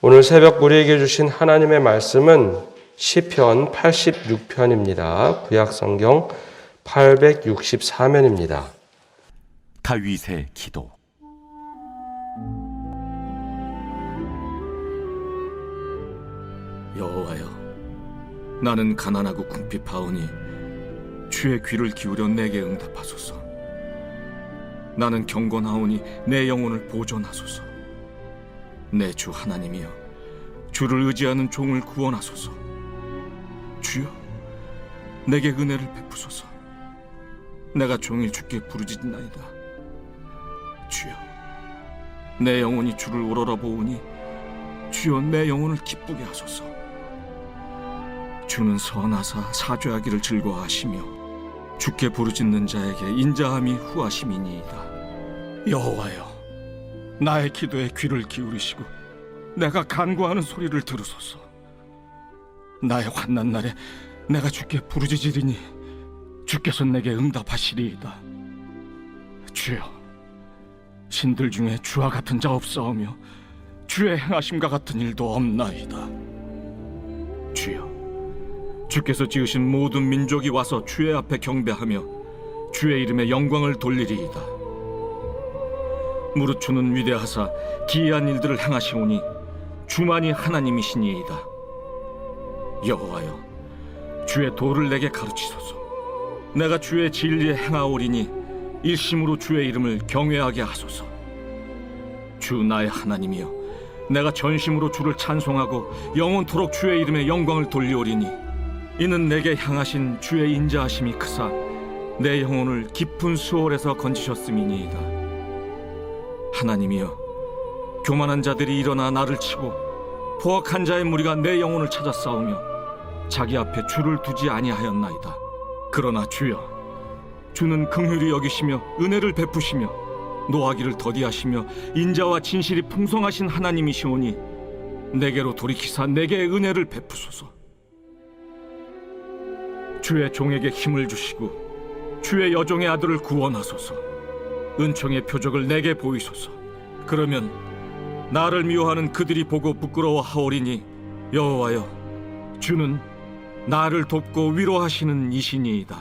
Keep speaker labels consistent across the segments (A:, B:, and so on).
A: 오늘 새벽 우리에게 주신 하나님의 말씀은 시편 86편입니다. 구약성경 864면입니다.
B: 다윗의 기도.
C: 여호와여, 나는 가난하고 궁핍하오니 주의 귀를 기울여 내게 응답하소서. 나는 경건하오니 내 영혼을 보존하소서. 내 주 하나님이여, 주를 의지하는 종을 구원하소서. 주여, 내게 은혜를 베푸소서. 내가 종일 주께 부르짖나이다. 주여, 내 영혼이 주를 우러러보오니 주여, 내 영혼을 기쁘게 하소서. 주는 선하사 사죄하기를 즐거워하시며 주께 부르짖는 자에게 인자함이 후하심이니이다. 여호와여, 나의 기도에 귀를 기울이시고 내가 간구하는 소리를 들으소서. 나의 환난 날에 내가 주께 부르짖으리니 주께서 내게 응답하시리이다. 주여, 신들 중에 주와 같은 자 없사오며 주의 행하심과 같은 일도 없나이다. 주여, 주께서 지으신 모든 민족이 와서 주의 앞에 경배하며 주의 이름에 영광을 돌리리이다. 무릇 주는 위대하사 기이한 일들을 행하시오니 주만이 하나님이시니이다. 여호와여, 주의 도를 내게 가르치소서. 내가 주의 진리에 행하오리니 일심으로 주의 이름을 경외하게 하소서. 주 나의 하나님이여, 내가 전심으로 주를 찬송하고 영원토록 주의 이름에 영광을 돌리오리니 이는 내게 향하신 주의 인자하심이 크사 내 영혼을 깊은 수월에서 건지셨음이니이다. 하나님이여, 교만한 자들이 일어나 나를 치고 포악한 자의 무리가 내 영혼을 찾아 싸우며 자기 앞에 주를 두지 아니하였나이다. 그러나 주여, 주는 긍휼히 여기시며 은혜를 베푸시며 노하기를 더디하시며 인자와 진실이 풍성하신 하나님이시오니 내게로 돌이키사 내게 은혜를 베푸소서. 주의 종에게 힘을 주시고 주의 여종의 아들을 구원하소서. 은총의 표적을 내게 보이소서. 그러면 나를 미워하는 그들이 보고 부끄러워하오리니 여호와여, 주는 나를 돕고 위로하시는 이시니이다.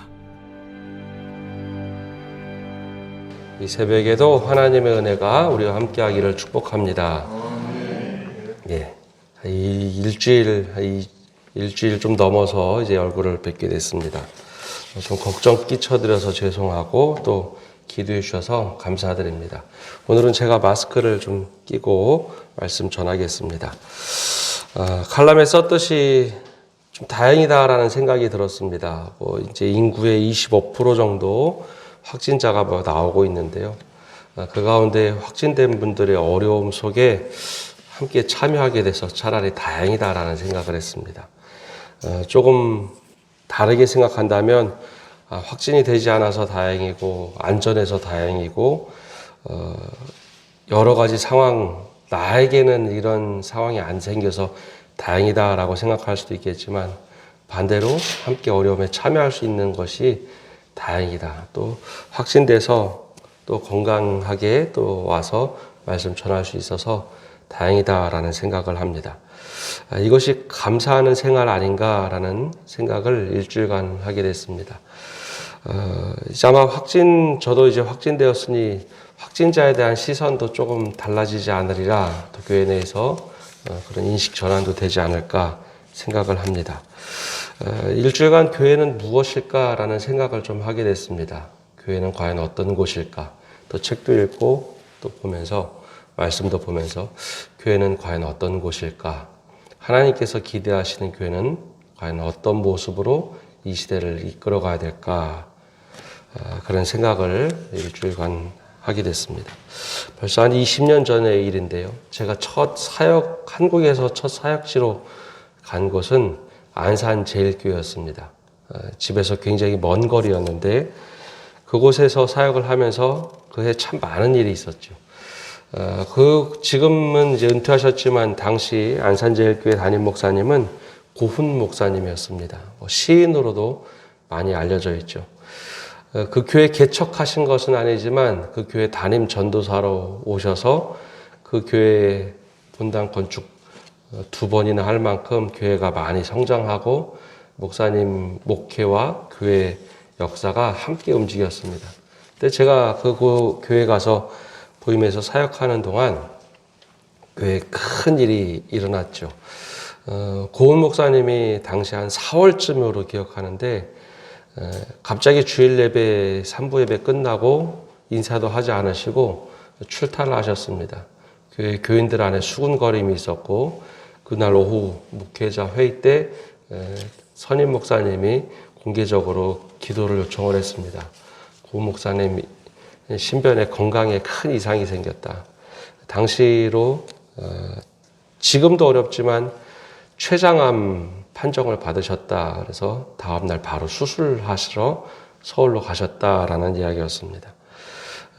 A: 이 새벽에도 하나님의 은혜가 우리와 함께하기를 축복합니다. 예, 이 일주일 좀 넘어서 이제 얼굴을 뵙게 됐습니다. 좀 걱정 끼쳐드려서 죄송하고 또 기도해 주셔서 감사드립니다. 오늘은 제가 마스크를 좀 끼고 말씀 전하겠습니다. 칼럼에 썼듯이 좀 다행이다라는 생각이 들었습니다. 이제 인구의 25% 정도 확진자가 나오고 있는데요. 그 가운데 확진된 분들의 어려움 속에 함께 참여하게 돼서 차라리 다행이다라는 생각을 했습니다. 조금 다르게 생각한다면 확진이 되지 않아서 다행이고 안전해서 다행이고 여러 가지 상황, 나에게는 이런 상황이 안 생겨서 다행이다라고 생각할 수도 있겠지만 반대로 함께 어려움에 참여할 수 있는 것이 다행이다. 또 확진돼서 또 건강하게 또 와서 말씀 전할 수 있어서 다행이다라는 생각을 합니다. 이것이 감사하는 생활 아닌가라는 생각을 일주일간 하게 됐습니다. 이제 아마 저도 이제 확진되었으니 확진자에 대한 시선도 조금 달라지지 않으리라 또 교회 내에서 그런 인식 전환도 되지 않을까 생각을 합니다. 일주일간 교회는 무엇일까라는 생각을 좀 하게 됐습니다. 교회는 과연 어떤 곳일까? 또 책도 읽고 또 보면서 말씀도 보면서 교회는 과연 어떤 곳일까? 하나님께서 기대하시는 교회는 과연 어떤 모습으로 이 시대를 이끌어가야 될까? 그런 생각을 일주일간 하게 됐습니다. 벌써 한 20년 전의 일인데요. 제가 한국에서 첫 사역지로 간 곳은 안산제일교회였습니다. 집에서 굉장히 먼 거리였는데 그곳에서 사역을 하면서 그해 참 많은 일이 있었죠. 지금은 이제 은퇴하셨지만 당시 안산제일교회 담임 목사님은 고훈 목사님이었습니다. 시인으로도 많이 알려져 있죠. 그 교회 개척하신 것은 아니지만 그 교회 담임 전도사로 오셔서 그 교회 본당 건축 두 번이나 할 만큼 교회가 많이 성장하고 목사님 목회와 교회 역사가 함께 움직였습니다. 근데 제가 그 교회 가서 보임에서 사역하는 동안 교회에 큰 일이 일어났죠. 고은 목사님이 당시 한 4월쯤으로 기억하는데 갑자기 주일 예배 3부 예배 끝나고 인사도 하지 않으시고 출타를 하셨습니다. 교회 교인들 안에 수군거림이 있었고 그날 오후 목회자 회의 때 선임 목사님이 공개적으로 기도를 요청을 했습니다. 고은 목사님 신변에 건강에 큰 이상이 생겼다. 당시로 지금도 어렵지만 췌장암 판정을 받으셨다. 그래서 다음날 바로 수술하시러 서울로 가셨다라는 이야기였습니다.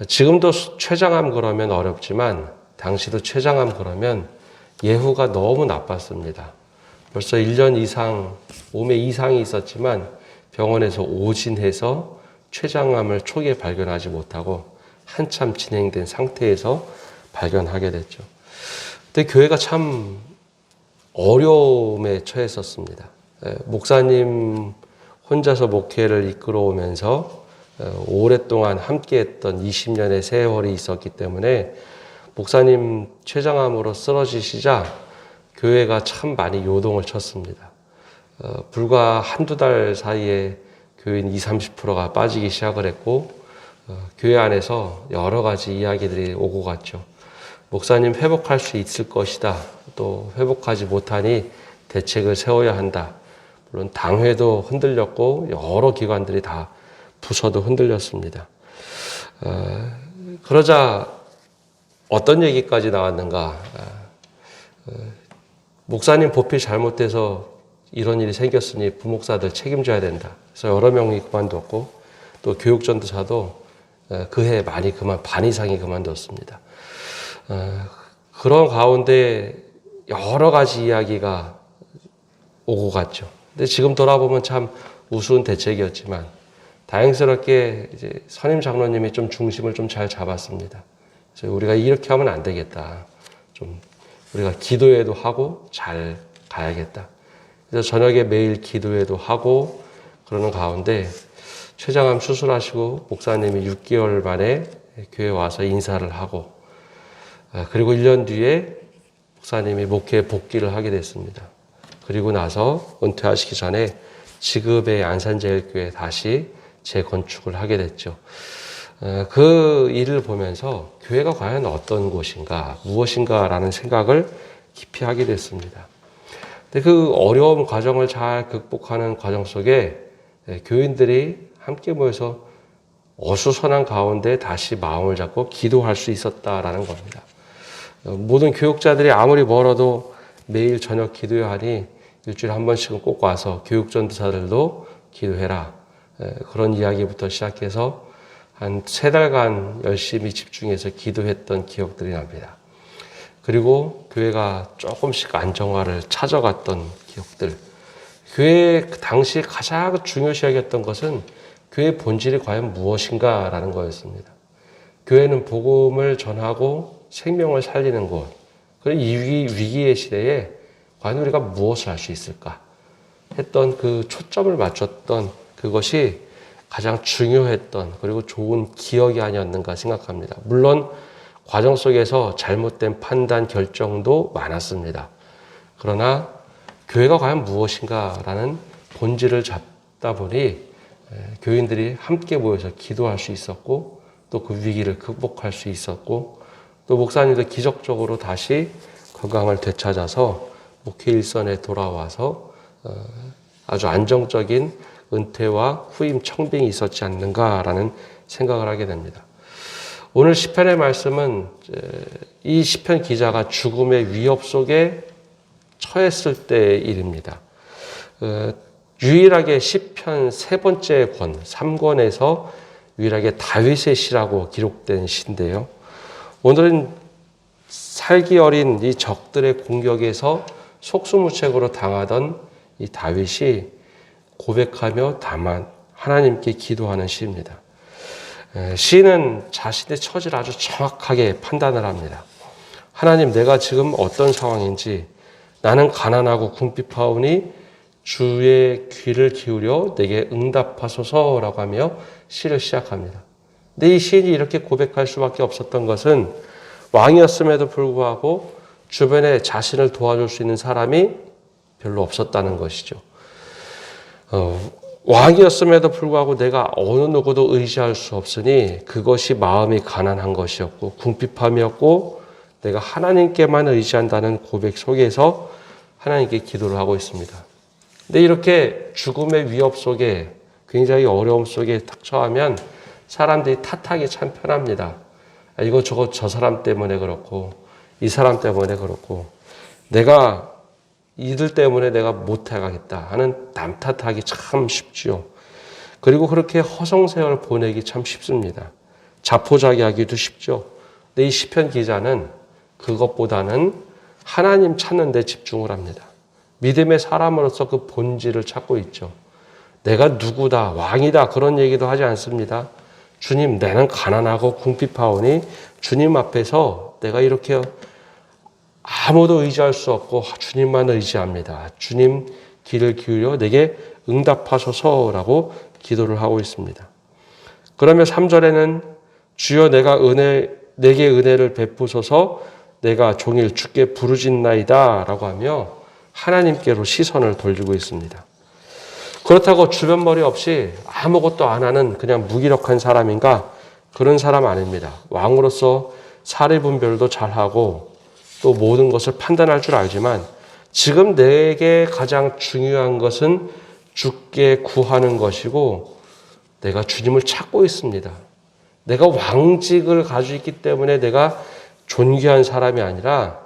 A: 지금도 췌장암 그러면 어렵지만 당시도 췌장암 그러면 예후가 너무 나빴습니다. 벌써 1년 이상 몸에 이상이 있었지만 병원에서 오진해서 췌장암을 초기에 발견하지 못하고 한참 진행된 상태에서 발견하게 됐죠. 근데 교회가 참 어려움에 처했었습니다. 목사님 혼자서 목회를 이끌어오면서 오랫동안 함께했던 20년의 세월이 있었기 때문에 목사님 췌장암으로 쓰러지시자 교회가 참 많이 요동을 쳤습니다. 불과 한두 달 사이에 교인 20, 30%가 빠지기 시작을 했고 교회 안에서 여러 가지 이야기들이 오고 갔죠. 목사님 회복할 수 있을 것이다. 또 회복하지 못하니 대책을 세워야 한다. 물론 당회도 흔들렸고 여러 기관들이 다 부서도 흔들렸습니다. 그러자 어떤 얘기까지 나왔는가. 목사님 보필 잘못돼서 이런 일이 생겼으니 부목사들 책임져야 된다. 그래서 여러 명이 그만뒀고 또 교육전도사도 그해 많이 반 이상이 그만뒀습니다. 그런 가운데 여러 가지 이야기가 오고 갔죠. 근데 지금 돌아보면 참 우스운 대책이었지만 다행스럽게 이제 선임 장로님이 좀 중심을 좀 잘 잡았습니다. 그래서 우리가 이렇게 하면 안 되겠다. 좀 우리가 기도회도 하고 잘 가야겠다. 그래서 저녁에 매일 기도회도 하고 그러는 가운데 췌장암 수술하시고 목사님이 6개월 만에 교회 와서 인사를 하고 그리고 1년 뒤에 목사님이 목회에 복귀를 하게 됐습니다. 그리고 나서 은퇴하시기 전에 지급의 안산제일교회 다시 재건축을 하게 됐죠. 그 일을 보면서 교회가 과연 어떤 곳인가, 무엇인가라는 생각을 깊이 하게 됐습니다. 근데 그 어려운 과정을 잘 극복하는 과정 속에 교인들이 함께 모여서 어수선한 가운데 다시 마음을 잡고 기도할 수 있었다라는 겁니다. 모든 교육자들이 아무리 멀어도 매일 저녁 기도해야 하니 일주일에 한 번씩은 꼭 와서 교육전도사들도 기도해라. 그런 이야기부터 시작해서 한 3달간 열심히 집중해서 기도했던 기억들이 납니다. 그리고 교회가 조금씩 안정화를 찾아갔던 기억들. 교회 그 당시에 가장 중요시 여겼던 것은 교회의 본질이 과연 무엇인가라는 거였습니다. 교회는 복음을 전하고 생명을 살리는 곳. 그리고 이 위기의 시대에 과연 우리가 무엇을 할 수 있을까 했던 그 초점을 맞췄던 그것이 가장 중요했던 그리고 좋은 기억이 아니었는가 생각합니다. 물론 과정 속에서 잘못된 판단, 결정도 많았습니다. 그러나 교회가 과연 무엇인가라는 본질을 잡다 보니 교인들이 함께 모여서 기도할 수 있었고 또 그 위기를 극복할 수 있었고 또 목사님도 기적적으로 다시 건강을 되찾아서 목회 일선에 돌아와서 아주 안정적인 은퇴와 후임 청빙이 있었지 않는가라는 생각을 하게 됩니다. 오늘 시편의 말씀은 이 시편 기자가 죽음의 위협 속에 처했을 때의 일입니다. 유일하게 시편 3번째 권, 3권에서 유일하게 다윗의 시라고 기록된 시인데요. 오늘은 살기 어린 이 적들의 공격에서 속수무책으로 당하던 이 다윗이 고백하며 다만 하나님께 기도하는 시입니다. 시인은 자신의 처지를 아주 정확하게 판단을 합니다. 하나님, 내가 지금 어떤 상황인지 나는 가난하고 궁핍하오니 주의 귀를 기울여 내게 응답하소서라고 하며 시를 시작합니다. 근데 이 시인이 이렇게 고백할 수밖에 없었던 것은 왕이었음에도 불구하고 주변에 자신을 도와줄 수 있는 사람이 별로 없었다는 것이죠. 왕이었음에도 불구하고 내가 어느 누구도 의지할 수 없으니 그것이 마음이 가난한 것이었고 궁핍함이었고 내가 하나님께만 의지한다는 고백 속에서 하나님께 기도를 하고 있습니다. 근데 이렇게 죽음의 위협 속에 굉장히 어려움 속에 탁 처하면 사람들이 탓하기 참 편합니다. 이거 저거 저 사람 때문에 그렇고 이 사람 때문에 그렇고 내가 이들 때문에 내가 못해가겠다 하는 남 탓하기 참 쉽지요. 그리고 그렇게 허송세월 보내기 참 쉽습니다. 자포자기하기도 쉽죠. 근데 이 시편 기자는 그것보다는 하나님 찾는 데 집중을 합니다. 믿음의 사람으로서 그 본질을 찾고 있죠. 내가 누구다, 왕이다 그런 얘기도 하지 않습니다. 주님, 나는 가난하고 궁핍하오니 주님 앞에서 내가 이렇게 아무도 의지할 수 없고 주님만 의지합니다. 주님 귀를 기울여 내게 응답하소서라고 기도를 하고 있습니다. 그러면 3절에는 주여 내게 은혜를 베푸소서 내가 종일 주께 부르짖나이다 라고 하며 하나님께로 시선을 돌리고 있습니다. 그렇다고 주변머리 없이 아무것도 안 하는 그냥 무기력한 사람인가? 그런 사람 아닙니다. 왕으로서 사리 분별도 잘하고 또 모든 것을 판단할 줄 알지만 지금 내게 가장 중요한 것은 주께 구하는 것이고 내가 주님을 찾고 있습니다. 내가 왕직을 가지고 있기 때문에 내가 존귀한 사람이 아니라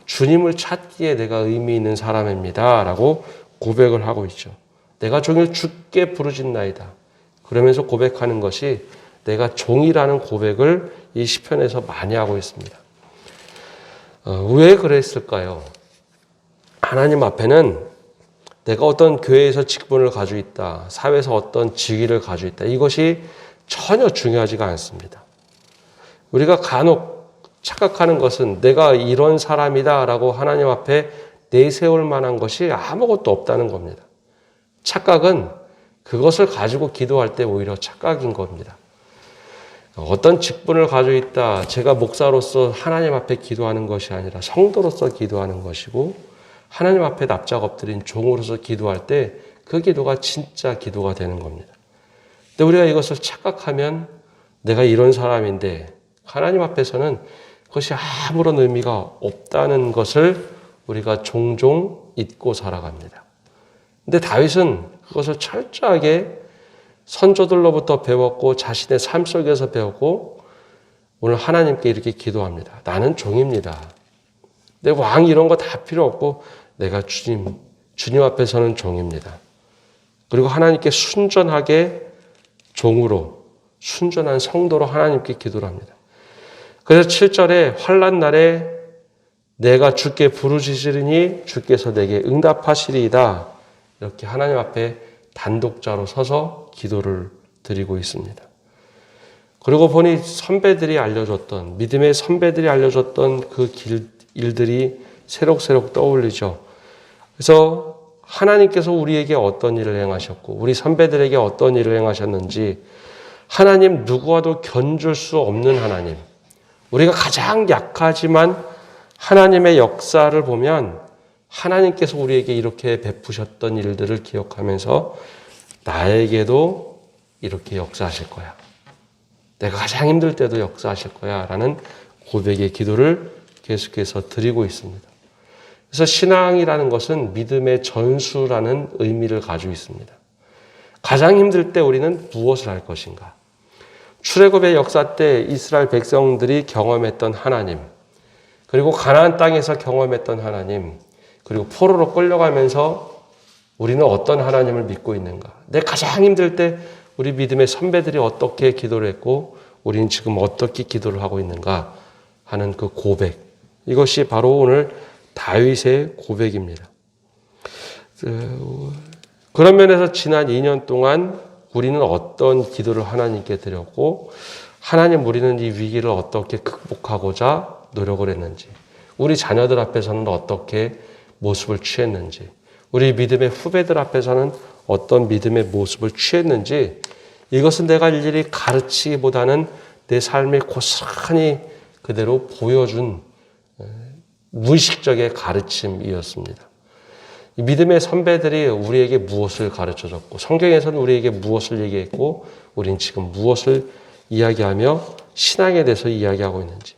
A: 주님을 찾기에 내가 의미 있는 사람입니다 라고 고백을 하고 있죠. 내가 종일 주께 부르짖나이다. 그러면서 고백하는 것이 내가 종이라는 고백을 이 시편에서 많이 하고 있습니다. 왜 그랬을까요? 하나님 앞에는 내가 어떤 교회에서 직분을 가지고 있다, 사회에서 어떤 직위를 가지고 있다, 이것이 전혀 중요하지가 않습니다. 우리가 간혹 착각하는 것은 내가 이런 사람이다라고 하나님 앞에 내세울 만한 것이 아무것도 없다는 겁니다. 착각은 그것을 가지고 기도할 때 오히려 착각인 겁니다. 어떤 직분을 가지고 있다, 제가 목사로서 하나님 앞에 기도하는 것이 아니라 성도로서 기도하는 것이고 하나님 앞에 납작 엎드린 종으로서 기도할 때 그 기도가 진짜 기도가 되는 겁니다. 근데 우리가 이것을 착각하면 내가 이런 사람인데 하나님 앞에서는 그것이 아무런 의미가 없다는 것을 우리가 종종 잊고 살아갑니다. 근데 다윗은 그것을 철저하게 선조들로부터 배웠고 자신의 삶 속에서 배웠고 오늘 하나님께 이렇게 기도합니다. 나는 종입니다. 내 왕 이런 거 다 필요 없고 내가 주님 앞에서는 종입니다. 그리고 하나님께 순전하게 종으로 순전한 성도로 하나님께 기도를 합니다. 그래서 7절에 환난 날에 내가 주께 부르짖으리니 주께서 내게 응답하시리이다. 이렇게 하나님 앞에 단독자로 서서 기도를 드리고 있습니다. 그리고 보니 선배들이 알려줬던, 믿음의 선배들이 알려줬던 그 일들이 새록새록 떠올리죠. 그래서 하나님께서 우리에게 어떤 일을 행하셨고 우리 선배들에게 어떤 일을 행하셨는지 하나님 누구와도 견줄 수 없는 하나님, 우리가 가장 약하지만 하나님의 역사를 보면 하나님께서 우리에게 이렇게 베푸셨던 일들을 기억하면서 나에게도 이렇게 역사하실 거야. 내가 가장 힘들 때도 역사하실 거야 라는 고백의 기도를 계속해서 드리고 있습니다. 그래서 신앙이라는 것은 믿음의 전수라는 의미를 가지고 있습니다. 가장 힘들 때 우리는 무엇을 할 것인가? 출애굽의 역사 때 이스라엘 백성들이 경험했던 하나님, 그리고 가나안 땅에서 경험했던 하나님, 그리고 포로로 끌려가면서 우리는 어떤 하나님을 믿고 있는가? 내 가장 힘들 때 우리 믿음의 선배들이 어떻게 기도를 했고 우리는 지금 어떻게 기도를 하고 있는가 하는 그 고백, 이것이 바로 오늘 다윗의 고백입니다. 그런 면에서 지난 2년 동안 우리는 어떤 기도를 하나님께 드렸고 하나님 우리는 이 위기를 어떻게 극복하고자 노력을 했는지, 우리 자녀들 앞에서는 어떻게 모습을 취했는지, 우리 믿음의 후배들 앞에서는 어떤 믿음의 모습을 취했는지, 이것은 내가 일일이 가르치기보다는 내 삶에 고스란히 그대로 보여준 무의식적의 가르침이었습니다. 이 믿음의 선배들이 우리에게 무엇을 가르쳐줬고, 성경에서는 우리에게 무엇을 얘기했고, 우린 지금 무엇을 이야기하며 신앙에 대해서 이야기하고 있는지.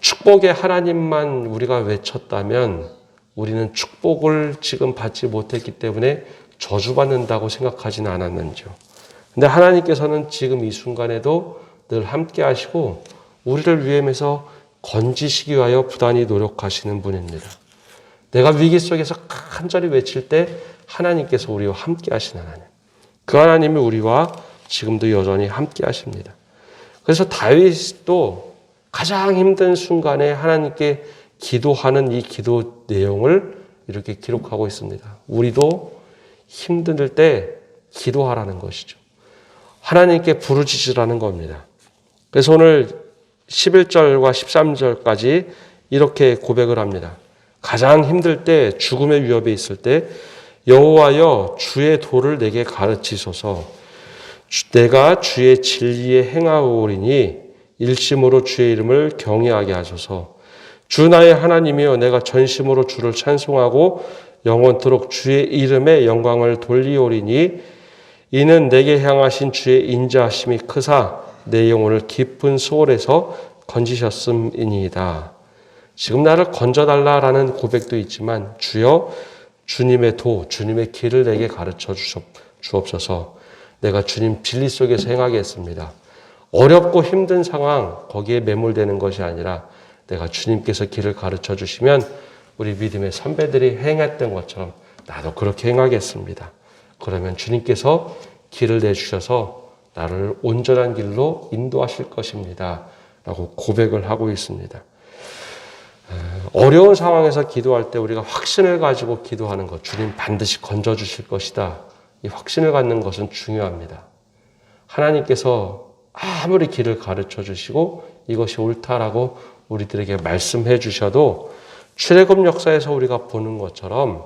A: 축복의 하나님만 우리가 외쳤다면 우리는 축복을 지금 받지 못했기 때문에 저주받는다고 생각하지는 않았는지요. 근데 하나님께서는 지금 이 순간에도 늘 함께 하시고 우리를 위함에서 건지시기 위하여 부단히 노력하시는 분입니다. 내가 위기 속에서 간절히 외칠 때 하나님께서 우리와 함께 하신 하나님. 그 하나님이 우리와 지금도 여전히 함께 하십니다. 그래서 다윗도 가장 힘든 순간에 하나님께 기도하는 이 기도 내용을 이렇게 기록하고 있습니다. 우리도 힘들 때 기도하라는 것이죠. 하나님께 부르짖으라는 겁니다. 그래서 오늘 11절과 13절까지 이렇게 고백을 합니다. 가장 힘들 때, 죽음의 위협에 있을 때 여호와여 주의 도를 내게 가르치소서. 내가 주의 진리에 행하오리니 일심으로 주의 이름을 경외하게 하소서. 주 나의 하나님이여 내가 전심으로 주를 찬송하고 영원토록 주의 이름에 영광을 돌리오리니 이는 내게 향하신 주의 인자하심이 크사 내 영혼을 깊은 수월에서 건지셨음이니이다. 지금 나를 건져달라라는 고백도 있지만 주여 주님의 도, 주님의 길을 내게 가르쳐 주옵소서. 내가 주님 진리 속에서 행하겠습니다. 어렵고 힘든 상황 거기에 매몰되는 것이 아니라 내가 주님께서 길을 가르쳐 주시면 우리 믿음의 선배들이 행했던 것처럼 나도 그렇게 행하겠습니다. 그러면 주님께서 길을 내주셔서 나를 온전한 길로 인도하실 것입니다. 라고 고백을 하고 있습니다. 어려운 상황에서 기도할 때 우리가 확신을 가지고 기도하는 것, 주님 반드시 건져주실 것이다. 이 확신을 갖는 것은 중요합니다. 하나님께서 아무리 길을 가르쳐 주시고 이것이 옳다라고 우리들에게 말씀해 주셔도 출애굽 역사에서 우리가 보는 것처럼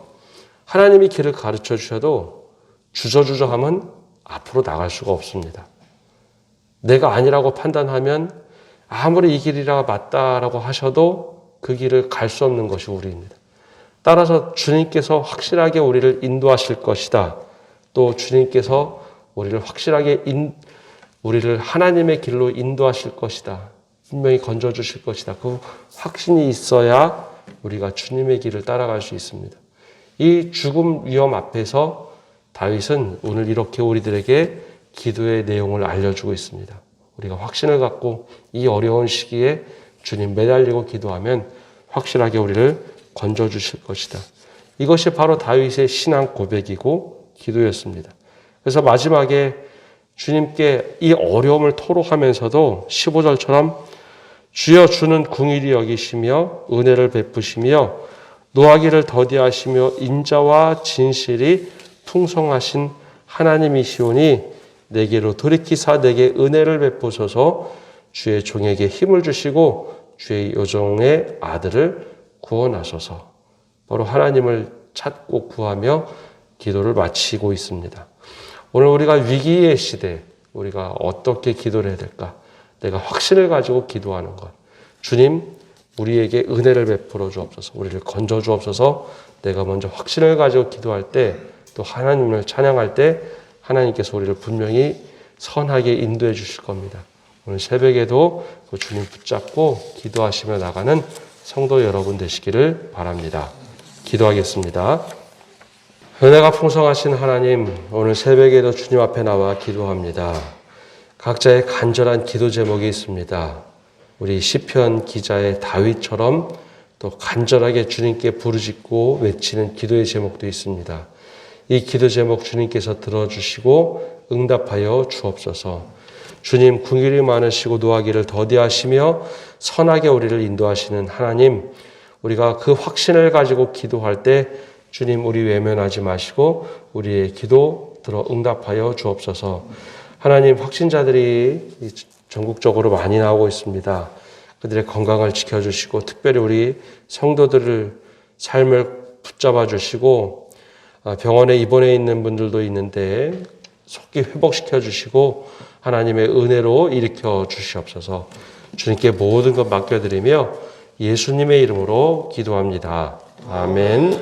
A: 하나님이 길을 가르쳐 주셔도 주저주저하면 앞으로 나갈 수가 없습니다. 내가 아니라고 판단하면 아무리 이 길이라 맞다라고 하셔도 그 길을 갈 수 없는 것이 우리입니다. 따라서 주님께서 확실하게 우리를 인도하실 것이다. 또 주님께서 우리를 확실하게 우리를 하나님의 길로 인도하실 것이다. 분명히 건져주실 것이다. 그 확신이 있어야 우리가 주님의 길을 따라갈 수 있습니다. 이 죽음 위험 앞에서 다윗은 오늘 이렇게 우리들에게 기도의 내용을 알려주고 있습니다. 우리가 확신을 갖고 이 어려운 시기에 주님 매달리고 기도하면 확실하게 우리를 건져주실 것이다. 이것이 바로 다윗의 신앙 고백이고 기도였습니다. 그래서 마지막에 주님께 이 어려움을 토로하면서도 15절처럼 주여 주는 궁일이 여기시며 은혜를 베푸시며 노하기를 더디하시며 인자와 진실이 풍성하신 하나님이시오니 내게로 돌이키사 내게 은혜를 베푸소서. 주의 종에게 힘을 주시고 주의 요종의 아들을 구원하소서. 바로 하나님을 찾고 구하며 기도를 마치고 있습니다. 오늘 우리가 위기의 시대, 우리가 어떻게 기도를 해야 될까? 내가 확신을 가지고 기도하는 것. 주님, 우리에게 은혜를 베풀어 주옵소서. 우리를 건져 주옵소서. 내가 먼저 확신을 가지고 기도할 때, 또 하나님을 찬양할 때 하나님께서 우리를 분명히 선하게 인도해 주실 겁니다. 오늘 새벽에도 그 주님 붙잡고 기도하시며 나가는 성도 여러분 되시기를 바랍니다. 기도하겠습니다. 은혜가 풍성하신 하나님, 오늘 새벽에도 주님 앞에 나와 기도합니다. 각자의 간절한 기도 제목이 있습니다. 우리 시편 기자의 다윗처럼 또 간절하게 주님께 부르짖고 외치는 기도의 제목도 있습니다. 이 기도 제목 주님께서 들어주시고 응답하여 주옵소서. 주님 긍휼이 많으시고 노하기를 더디하시며 선하게 우리를 인도하시는 하나님, 우리가 그 확신을 가지고 기도할 때 주님 우리 외면하지 마시고 우리의 기도 들어 응답하여 주옵소서. 하나님, 확신자들이 전국적으로 많이 나오고 있습니다. 그들의 건강을 지켜주시고 특별히 우리 성도들을 삶을 붙잡아 주시고 병원에 입원해 있는 분들도 있는데 속히 회복시켜 주시고 하나님의 은혜로 일으켜 주시옵소서. 주님께 모든 것 맡겨드리며 예수님의 이름으로 기도합니다. 아멘.